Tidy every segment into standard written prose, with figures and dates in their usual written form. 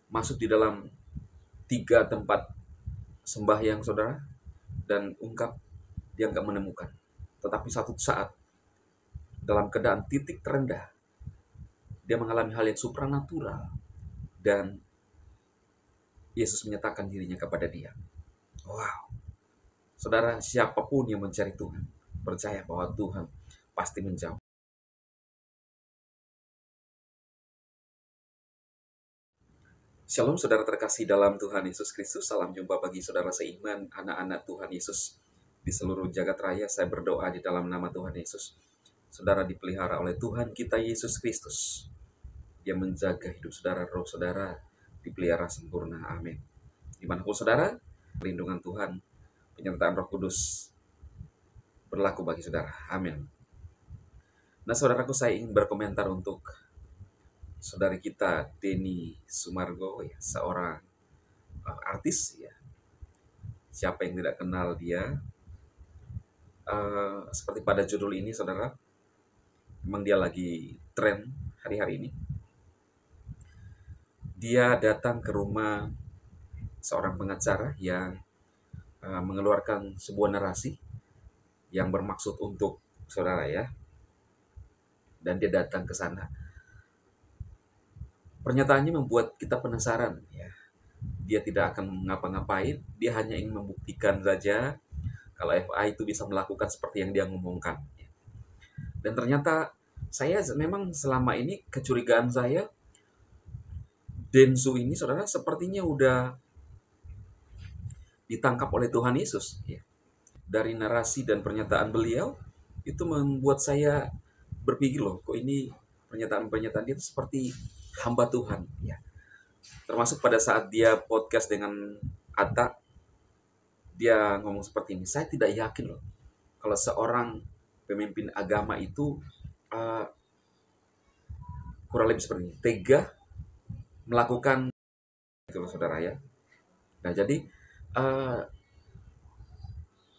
masuk di dalam 3 tempat sembahyang saudara, dan ungkap dia nggak menemukan. Tetapi satu saat, dalam keadaan titik terendah, dia mengalami hal yang supranatural, dan Yesus menyatakan dirinya kepada dia. Wow, saudara, siapapun yang mencari Tuhan, percaya bahwa Tuhan pasti menjawab. Shalom saudara terkasih dalam Tuhan Yesus Kristus. Salam jumpa bagi saudara seiman, anak-anak Tuhan Yesus di seluruh jagat raya. Saya berdoa di dalam nama Tuhan Yesus, saudara dipelihara oleh Tuhan kita Yesus Kristus. Dia menjaga hidup saudara, roh saudara dipelihara sempurna. Amin. Dimanapun saudara, perlindungan Tuhan, penyertaan Roh Kudus berlaku bagi saudara. Amin. Nah saudaraku, saya ingin berkomentar untuk saudari kita Denny Sumargo, ya, seorang artis, ya. Siapa yang tidak kenal dia? Seperti pada judul ini saudara, memang dia lagi tren hari-hari ini. Dia datang ke rumah seorang pengacara yang mengeluarkan sebuah narasi yang bermaksud untuk saudara, ya. Dan dia datang ke sana. Pernyataannya membuat kita penasaran, ya. Dia tidak akan ngapa-ngapain, dia hanya ingin membuktikan saja kalau FA itu bisa melakukan seperti yang dia ngomongkan. Dan ternyata saya memang selama ini kecurigaan saya, Densu ini saudara sepertinya udah ditangkap oleh Tuhan Yesus, ya. Dari narasi dan pernyataan beliau itu membuat saya berpikir, loh, kok ini pernyataan-pernyataan dia itu seperti hamba Tuhan, ya. Termasuk pada saat dia podcast dengan Atta, dia ngomong seperti ini. Saya tidak yakin loh kalau seorang pemimpin agama itu kurang lebih seperti ini, tega melakukan itu loh saudara, ya. Nah jadi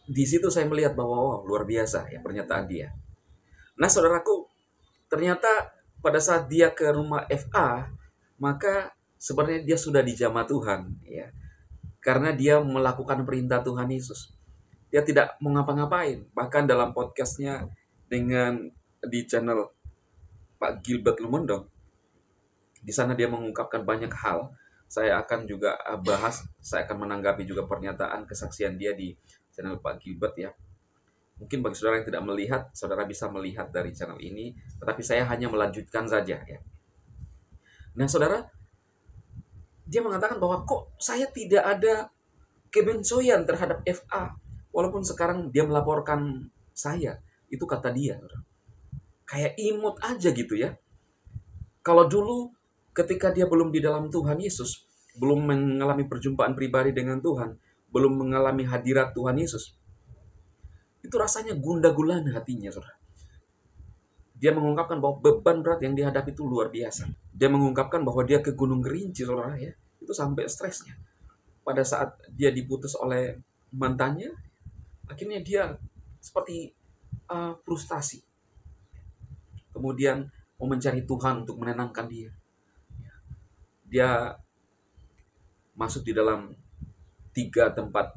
di situ saya melihat bahwa wow, luar biasa ya pernyataan dia. Nah saudaraku, ternyata pada saat dia ke rumah FA, maka sebenarnya dia sudah dijamah Tuhan, ya. Karena dia melakukan perintah Tuhan Yesus. Dia tidak mau ngapa-ngapain. Bahkan dalam podcastnya dengan di channel Pak Gilbert Lumondong, di sana dia mengungkapkan banyak hal. Saya akan juga bahas, saya akan menanggapi juga pernyataan kesaksian dia di channel Pak Gilbert, ya. Mungkin bagi saudara yang tidak melihat, saudara bisa melihat dari channel ini, tetapi saya hanya melanjutkan saja, ya. Nah saudara, dia mengatakan bahwa kok saya tidak ada kebencoan terhadap FA, walaupun sekarang dia melaporkan saya. Itu kata dia, kayak imut aja gitu, ya. Kalau dulu ketika dia belum di dalam Tuhan Yesus, belum mengalami perjumpaan pribadi dengan Tuhan, belum mengalami hadirat Tuhan Yesus, itu rasanya gundah gulana hatinya, saudara. Dia mengungkapkan bahwa beban berat yang dihadapi itu luar biasa. Dia mengungkapkan bahwa dia ke Gunung Kerinci, saudara, ya. Itu sampai stresnya. Pada saat dia diputus oleh mantannya, akhirnya dia seperti frustasi. Kemudian mau mencari Tuhan untuk menenangkan dia. Dia masuk di dalam 3 tempat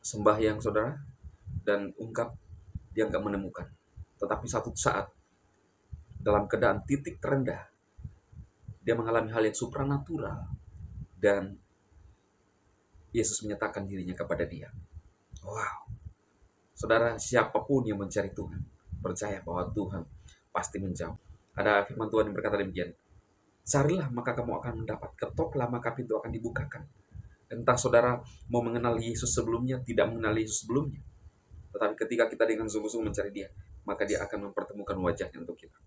sembahyang saudara, dan ungkap dia nggak menemukan. Tetapi satu saat, dalam keadaan titik terendah, dia mengalami hal yang supranatural, dan Yesus menyatakan dirinya kepada dia. Wow, saudara, siapapun yang mencari Tuhan, percaya bahwa Tuhan pasti menjawab. Ada firman Tuhan yang berkata demikian, carilah maka kamu akan mendapat, ketoklah maka pintu akan dibukakan. Entah saudara mau mengenal Yesus sebelumnya, tidak mengenal Yesus sebelumnya, tetapi ketika kita dengan sungguh-sungguh mencari dia, maka dia akan mempertemukan wajahnya untuk kita.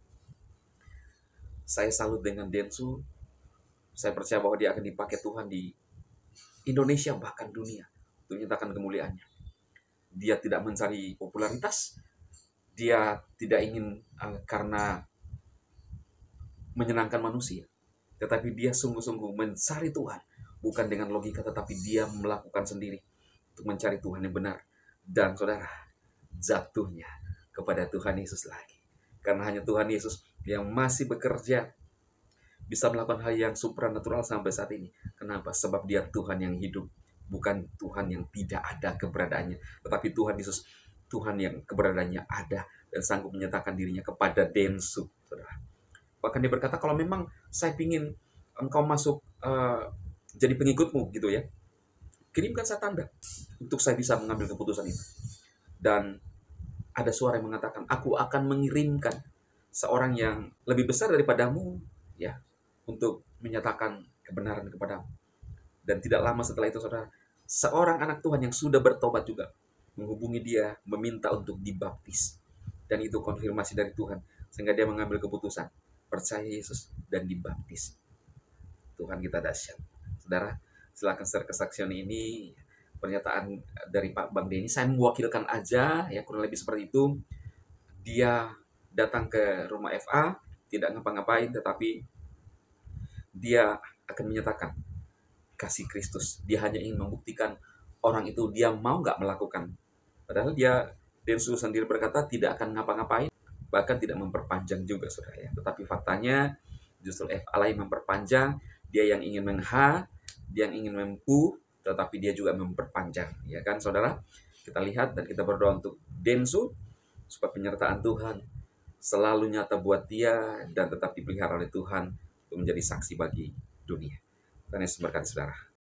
Saya salut dengan Densu. Saya percaya bahwa dia akan dipakai Tuhan di Indonesia, bahkan dunia, untuk menyatakan kemuliaannya. Dia tidak mencari popularitas. Dia tidak ingin karena menyenangkan manusia, tetapi dia sungguh-sungguh mencari Tuhan, bukan dengan logika, tetapi dia melakukan sendiri untuk mencari Tuhan yang benar. Dan saudara, jatuhnya kepada Tuhan Yesus lagi. Karena hanya Tuhan Yesus yang masih bekerja bisa melakukan hal yang supranatural sampai saat ini. Kenapa? Sebab dia Tuhan yang hidup, bukan Tuhan yang tidak ada keberadaannya, tetapi Tuhan Yesus, Tuhan yang keberadaannya ada dan sanggup menyatakan dirinya kepada Densu, saudara. Bahkan dia berkata, kalau memang saya ingin engkau masuk jadi pengikutmu gitu ya, kirimkan saya tanda untuk saya bisa mengambil keputusan itu. Dan ada suara yang mengatakan, aku akan mengirimkan seorang yang lebih besar daripadamu ya, untuk menyatakan kebenaran kepadamu. Dan tidak lama setelah itu, saudara, seorang anak Tuhan yang sudah bertobat juga menghubungi dia, meminta untuk dibaptis. Dan itu konfirmasi dari Tuhan, sehingga dia mengambil keputusan percaya Yesus dan dibaptis. Tuhan kita dahsyat. Saudara, silakan share kesaksian ini, pernyataan dari Pak Bang Denny. Saya mewakilkan aja, ya kurang lebih seperti itu. Dia datang ke rumah FA, tidak ngapa-ngapain, tetapi dia akan menyatakan kasih Kristus. Dia hanya ingin membuktikan orang itu dia mau nggak melakukan. Padahal dia, Densu sendiri berkata tidak akan ngapa-ngapain, bahkan tidak memperpanjang juga, saudara ya. Tetapi faktanya justru FA yang memperpanjang, dia yang ingin dia yang ingin mempu, tetapi dia juga memperpanjang, ya kan saudara? Kita lihat dan kita berdoa untuk Densu supaya penyertaan Tuhan selalu nyata buat dia dan tetap dipelihara oleh Tuhan untuk menjadi saksi bagi dunia. Tuhan Yesus berkati saudara.